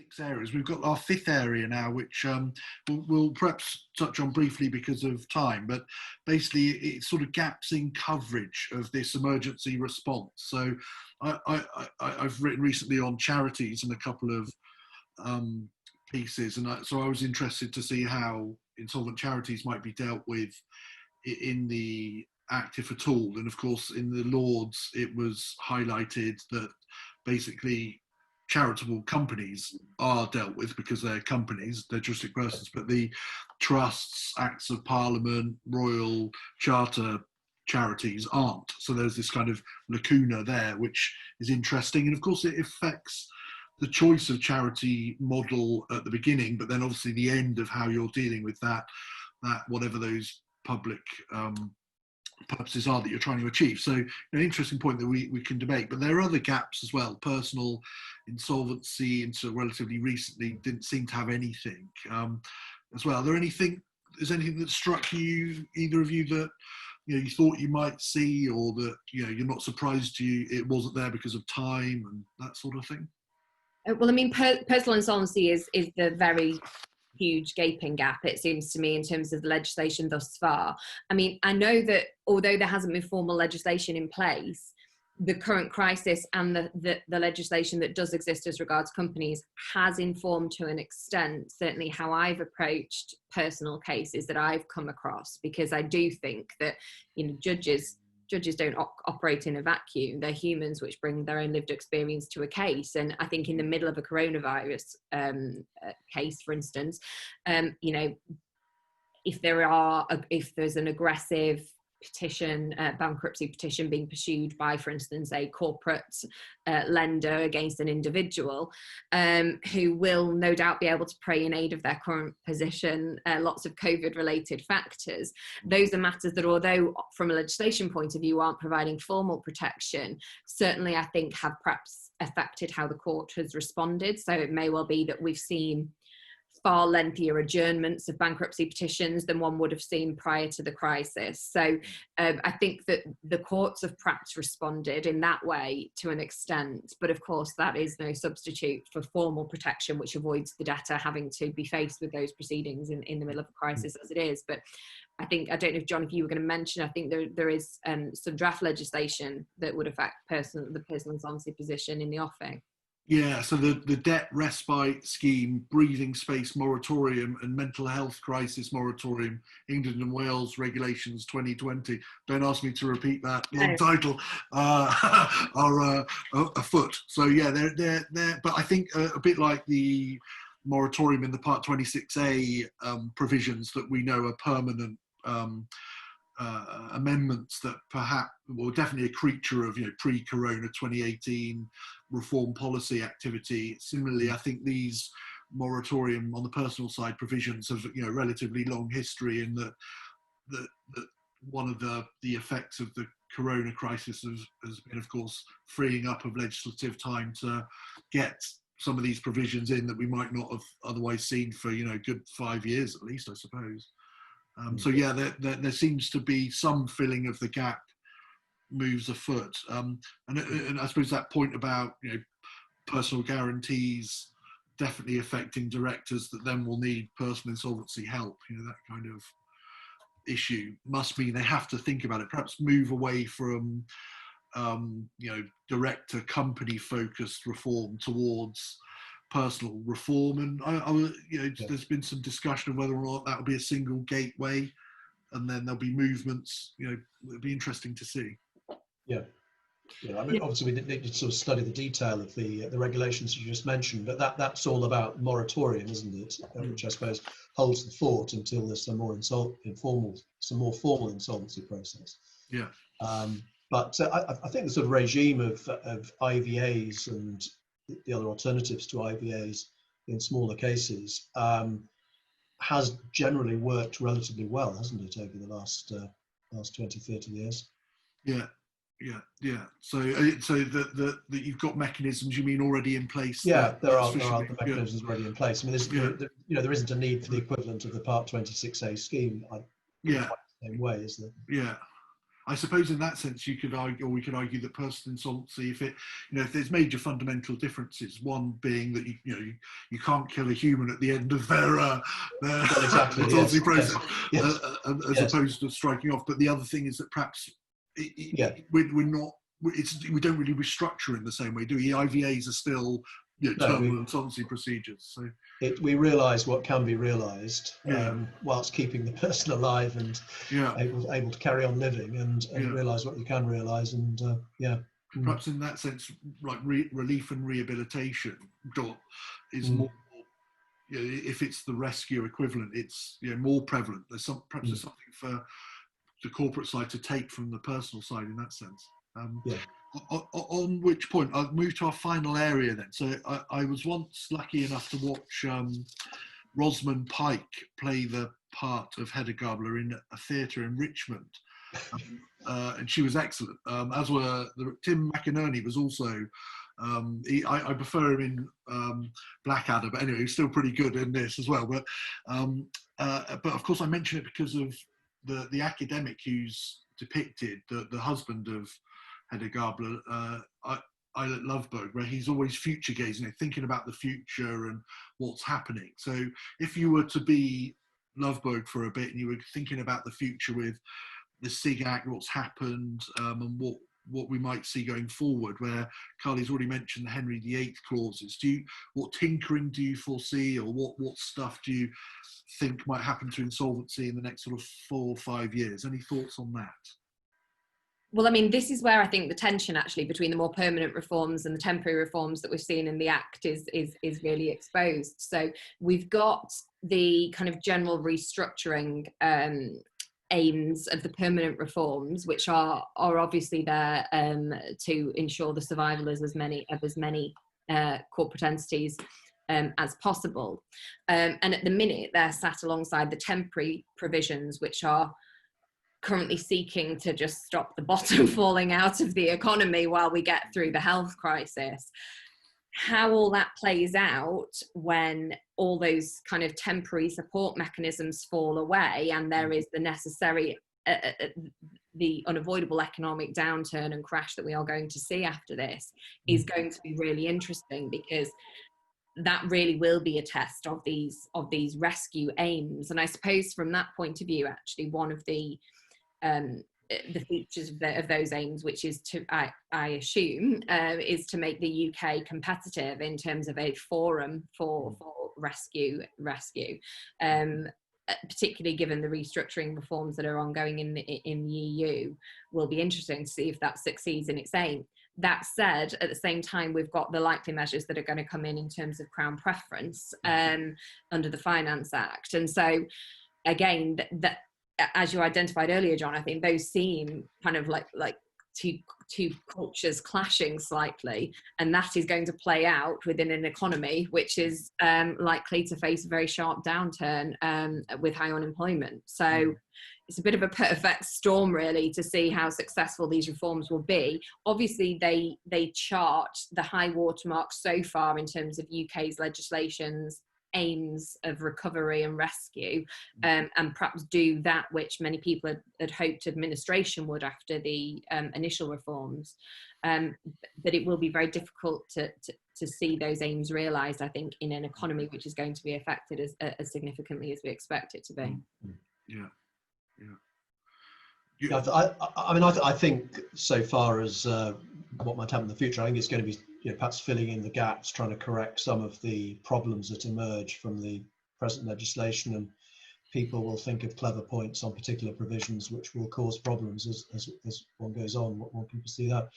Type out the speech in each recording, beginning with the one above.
6 areas. We've got our 5th area now, which we'll perhaps touch on briefly because of time, but basically it's sort of gaps in coverage of this emergency response. So I've written recently on charities and a couple of pieces, and so I was interested to see how insolvent charities might be dealt with in the Act, if at all. And of course in the Lords it was highlighted that basically charitable companies are dealt with because they're companies, they're juristic persons, but the trusts, Acts of Parliament, Royal Charter charities aren't. So there's this kind of lacuna there, which is interesting. And of course it affects the choice of charity model at the beginning, but then obviously the end of how you're dealing with that whatever those public purposes are that you're trying to achieve. So an interesting point that we can debate, but there are other gaps as well. Personal insolvency until relatively recently didn't seem to have anything as well. Is anything that struck you, either of you, that you thought you might see, or that you're not surprised it wasn't there because of time and that sort of thing? Well, I mean, personal insolvency is the very huge gaping gap, it seems to me, in terms of the legislation thus far. I mean, I know that although there hasn't been formal legislation in place, the current crisis and the legislation that does exist as regards companies has informed to an extent certainly how I've approached personal cases that I've come across, because I do think that judges don't operate in a vacuum. They're humans which bring their own lived experience to a case. And I think in the middle of a coronavirus case, for instance, if there's an aggressive bankruptcy petition being pursued by, for instance, a corporate lender against an individual, who will no doubt be able to pray in aid of their current position, lots of COVID-related factors. Those are matters that, although from a legislation point of view aren't providing formal protection, certainly I think have perhaps affected how the court has responded. So it may well be that we've seen far lengthier adjournments of bankruptcy petitions than one would have seen prior to the crisis. So I think that the courts have perhaps responded in that way to an extent, but of course that is no substitute for formal protection, which avoids the debtor having to be faced with those proceedings in the middle of a crisis as it is. But I don't know if, John, if you were going to mention, I think there is some draft legislation that would affect the personal insolvency position in the offing. Yeah, so the debt respite scheme, breathing space moratorium, and mental health crisis moratorium, England and Wales regulations 2020. Don't ask me to repeat that long title. Are afoot. So yeah, they're. But I think a bit like the moratorium in the Part 26A provisions that we know are permanent amendments that perhaps, well, definitely a creature of pre-corona 2018 reform policy activity. Similarly, I think these moratorium on the personal side provisions have relatively long history, in that one of the effects of the corona crisis has been, of course, freeing up of legislative time to get some of these provisions in that we might not have otherwise seen for good 5 years at least, I suppose. So yeah, there seems to be some filling of the gap moves afoot, and I suppose that point about personal guarantees definitely affecting directors that then will need personal insolvency help, that kind of issue must mean they have to think about it, perhaps move away from director company focused reform towards personal reform. And there's been some discussion of whether or not that will be a single gateway, and then there'll be movements. It'll be interesting to see. Yeah. I mean, obviously we need to sort of study the detail of the regulations you just mentioned, but that's all about moratorium, isn't it? Which I suppose holds the fort until there's some more formal insolvency process. Yeah. But I think the sort of regime of IVAs and the other alternatives to IVAs in smaller cases has generally worked relatively well, hasn't it, over the last 20, 30 years? Yeah. So that you've got mechanisms, you mean, already in place? Yeah, there are the mechanisms already in place. I mean, there isn't a need for the equivalent of the Part 26A scheme. In the same way, is there? Yeah. I suppose in that sense you could argue, or we could argue, that personal insolvency, if there's major fundamental differences, one being that you can't kill a human at the end of their Well, exactly, insolvency process, yes. as opposed to striking off. But the other thing is that perhaps we're not. We don't really restructure in the same way, do we? IVAs are still terminal insolvency procedures. So we realise what can be realised, whilst keeping the person alive and able to carry on living, and realise what you can realise, and perhaps in that sense, like relief and rehabilitation is more. If it's the rescue equivalent, it's more prevalent. There's perhaps there's something for the corporate side to take from the personal side in that sense. On which point, I'll move to our final area then. So I was once lucky enough to watch Rosamund Pike play the part of Hedda Gabler in a theatre in Richmond. And she was excellent, as were Tim McInerney was also, I prefer him in Blackadder, but anyway, he's still pretty good in this as well. But of course I mention it because of the academic who's depicted, the husband of Hedda Gabler, Eilert Lovborg, where he's always future gazing, thinking about the future and what's happening. So if you were to be Lovborg for a bit and you were thinking about the future with the SIG Act, what's happened, and what we might see going forward, where Carly's already mentioned the Henry VIII clauses, what tinkering do you foresee, or what stuff do you think might happen to insolvency in the next sort of 4 or 5 years? Any thoughts on that? Well, I mean, this is where I think the tension actually between the more permanent reforms and the temporary reforms that we've seen in the Act is really exposed. So we've got the kind of general restructuring aims of the permanent reforms, which are obviously there to ensure the survival of as many corporate entities as possible. And at the minute, they're sat alongside the temporary provisions, which are currently seeking to just stop the bottom falling out of the economy while we get through the health crisis. How all that plays out when all those kind of temporary support mechanisms fall away and there is the necessary, the unavoidable economic downturn and crash that we are going to see after this is going to be really interesting, because that really will be a test of these rescue aims. And I suppose from that point of view, actually, one of the features of those aims, which is I assume, is to make the UK competitive in terms of a forum for rescue, particularly given the restructuring reforms that are ongoing in the EU. Will be interesting to see if that succeeds in its aim. That said, at the same time, we've got the likely measures that are going to come in terms of Crown preference under the Finance Act. And so, again, that as you identified earlier, John, I think those seem kind of like two cultures clashing slightly, and that is going to play out within an economy which is likely to face a very sharp downturn with high unemployment. So it's a bit of a perfect storm, really, to see how successful these reforms will be. Obviously, they chart the high watermark so far in terms of UK's legislation's aims of recovery and rescue, and perhaps do that which many people had hoped administration would after the initial reforms. But it will be very difficult to see those aims realised, I think, in an economy which is going to be affected as significantly as we expect it to be. I think so far as what might happen in the future, I think it's going to be perhaps filling in the gaps, trying to correct some of the problems that emerge from the present legislation, and people will think of clever points on particular provisions which will cause problems as one goes on. One can foresee that.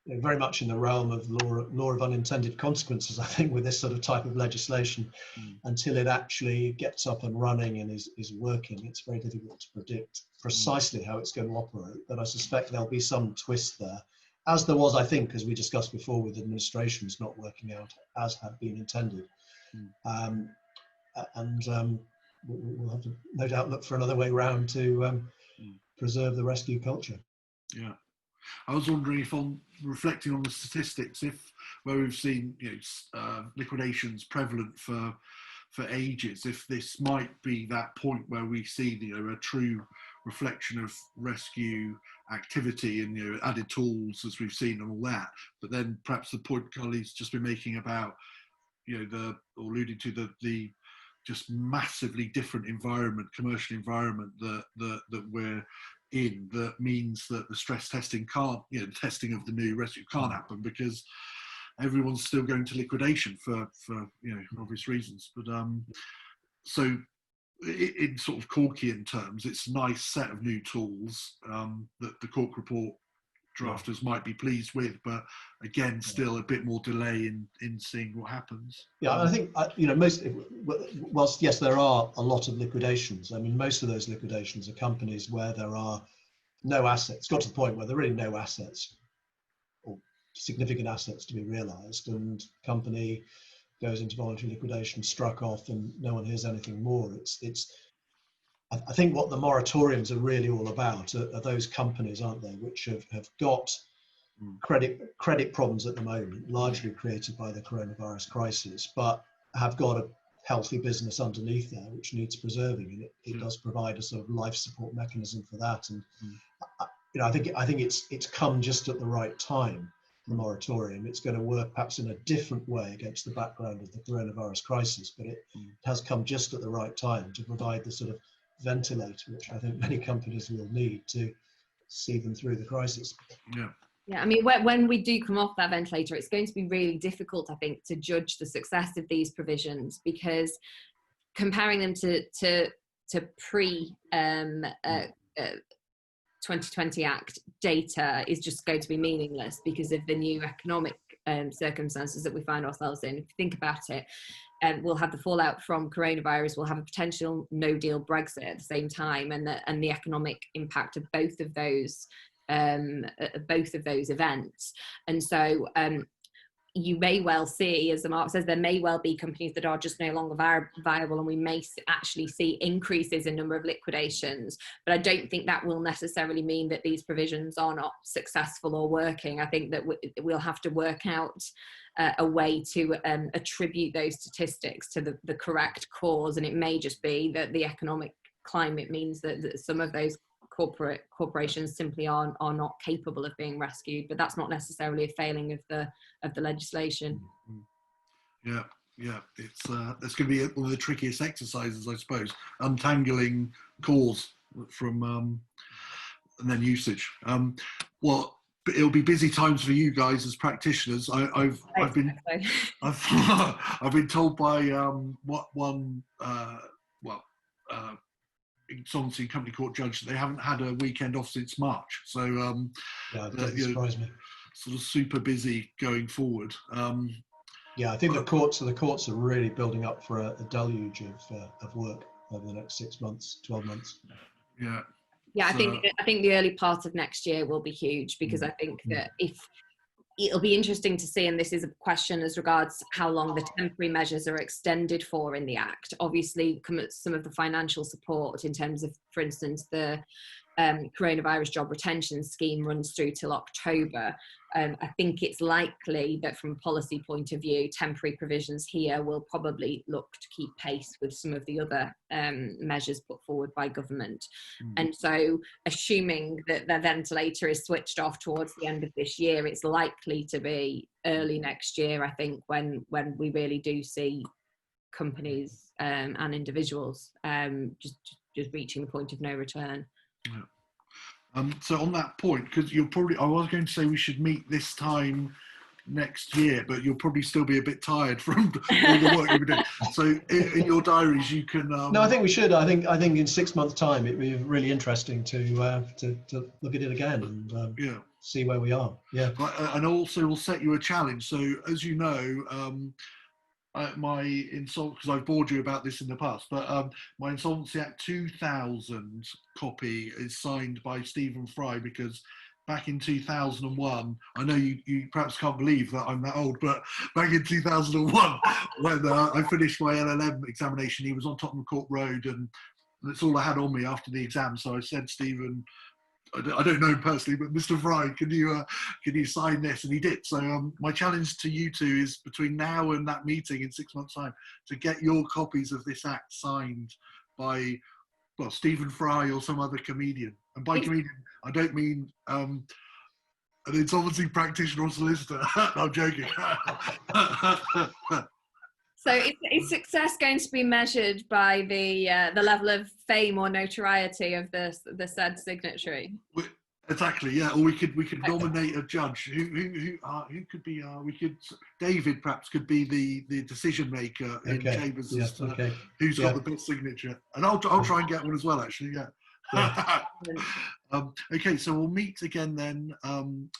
Very much in the realm of law of unintended consequences, I think, with this sort of type of legislation. Until it actually gets up and running and is working, it's very difficult to predict precisely how it's going to operate. But I suspect there'll be some twist there, as there was, I think, as we discussed before, with administrations not working out as had been intended. We'll have to no doubt look for another way round to preserve the rescue culture. Yeah. I was wondering if, on reflecting on the statistics, where we've seen liquidations prevalent for ages, if this might be that point where we see a true reflection of rescue activity and, you know, added tools as we've seen and all that. But then perhaps the point Carly's just been making about, you know, or alluding to the just massively different environment, commercial environment that we're in, that means that the stress testing can't, you know, the testing of the new rescue can't happen because everyone's still going to liquidation for you know, obvious reasons. But so in sort of Corkian terms, it's a nice set of new tools that the Cork report drafters might be pleased with, but again, still a bit more delay in seeing what happens. Yeah, I think, you know, whilst yes, there are a lot of liquidations. I mean, most of those liquidations are companies where there are no assets. Got to the point where there are really no assets or significant assets to be realised, and company goes into voluntary liquidation, struck off, and no one hears anything more. I think what the moratoriums are really all about are those companies, aren't they, which have got credit problems at the moment, largely created by the coronavirus crisis, but have got a healthy business underneath there which needs preserving, and it does provide a sort of life support mechanism for that. And you know, I think it's come just at the right time. The moratorium, it's going to work perhaps in a different way against the background of the coronavirus crisis, but it has come just at the right time to provide the sort of ventilator which I think many companies will need to see them through the crisis. Yeah, I mean, when we do come off that ventilator, it's going to be really difficult, I think, to judge the success of these provisions, because comparing them to pre 2020 Act data is just going to be meaningless because of the new economic circumstances that we find ourselves in. If you think about it, we'll have the fallout from coronavirus, we'll have a potential no-deal Brexit at the same time, and the economic impact of both of those events. And so you may well see, as Mark says, there may well be companies that are just no longer viable, and we may actually see increases in number of liquidations. But I don't think that will necessarily mean that these provisions are not successful or working. I think that we'll have to work out a way to attribute those statistics to the correct cause, and it may just be that the economic climate means that some of those corporations simply are not capable of being rescued, but that's not necessarily a failing of the legislation. Yeah, it's going to be one of the trickiest exercises, I suppose, untangling cause from and then usage. Well, it'll be busy times for you guys as practitioners. I've been told by one insolvency company court judge that they haven't had a weekend off since March. So it doesn't surprise me. Sort of super busy going forward. Yeah, I think the courts are really building up for a deluge of work over the next 6 months, 12 months. Yeah. Yeah, I think the early part of next year will be huge, because I think that it'll be interesting to see, and this is a question as regards how long the temporary measures are extended for in the Act. Obviously, some of the financial support in terms of, for instance, the coronavirus job retention scheme runs through till October. I think it's likely that from a policy point of view, temporary provisions here will probably look to keep pace with some of the other measures put forward by government. And so, assuming that the ventilator is switched off towards the end of this year, it's likely to be early next year, I think, when we really do see companies and individuals just reaching the point of no return. Yeah. So on that point, because I was going to say we should meet this time next year, but you'll probably still be a bit tired from all the work you've been doing. So in your diaries, you can. No, I think we should. I think in 6 months' time, it'd be really interesting to look at it again and see where we are. Yeah. And also, we'll set you a challenge. So as you know. My insolvency, because I've bored you about this in the past, but my Insolvency Act 2000 copy is signed by Stephen Fry, because back in 2001, I know you perhaps can't believe that I'm that old, but back in 2001, when I finished my LLM examination, he was on Tottenham Court Road, and that's all I had on me after the exam. So I said, Stephen, I don't know him personally, but Mr. Fry, can you sign this? And he did. So my challenge to you two is, between now and that meeting in 6 months' time, to get your copies of this Act signed by well, Stephen Fry or some other comedian. And by comedian, I don't mean an insolvency practitioner or solicitor. No, I'm joking. So is success going to be measured by the level of fame or notoriety of the said signatory? Exactly, yeah. Or we could nominate a judge. Who could be? David perhaps could be the decision maker in Chambers as to who's got the best signature. And I'll try and get one as well. Actually, yeah. Okay, so we'll meet again then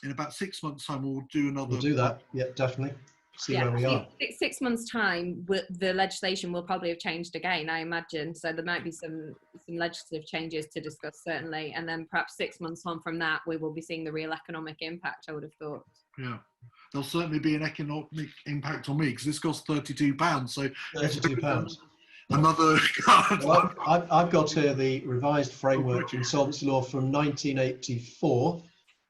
in about 6 months' time. We'll do another. We'll do that. Yeah, definitely. See where we are. 6 months' time, the legislation will probably have changed again, I imagine. So there might be some legislative changes to discuss, certainly. And then perhaps 6 months on from that, we will be seeing the real economic impact, I would have thought. Yeah. There'll certainly be an economic impact on me because this costs £32. So £32. Another. Well, I've got here the revised framework insolvency law from 1984,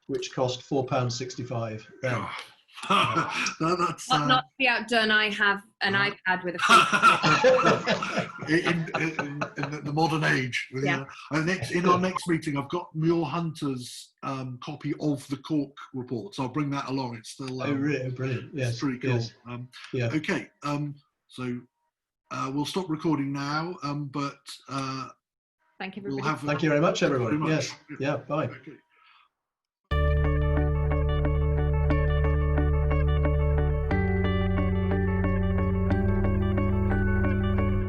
which cost £4.65 then. That's, not to be outdone, I have an iPad with a in the modern age. Yeah. In our next meeting, I've got Muir Hunter's copy of the Cork report, so I'll bring that along. It's still really brilliant. Yes, it's pretty cool. Yes. Okay, so we'll stop recording now. But thank you, everybody. Thank you very much, everybody. Yes. Yeah. Bye. Okay.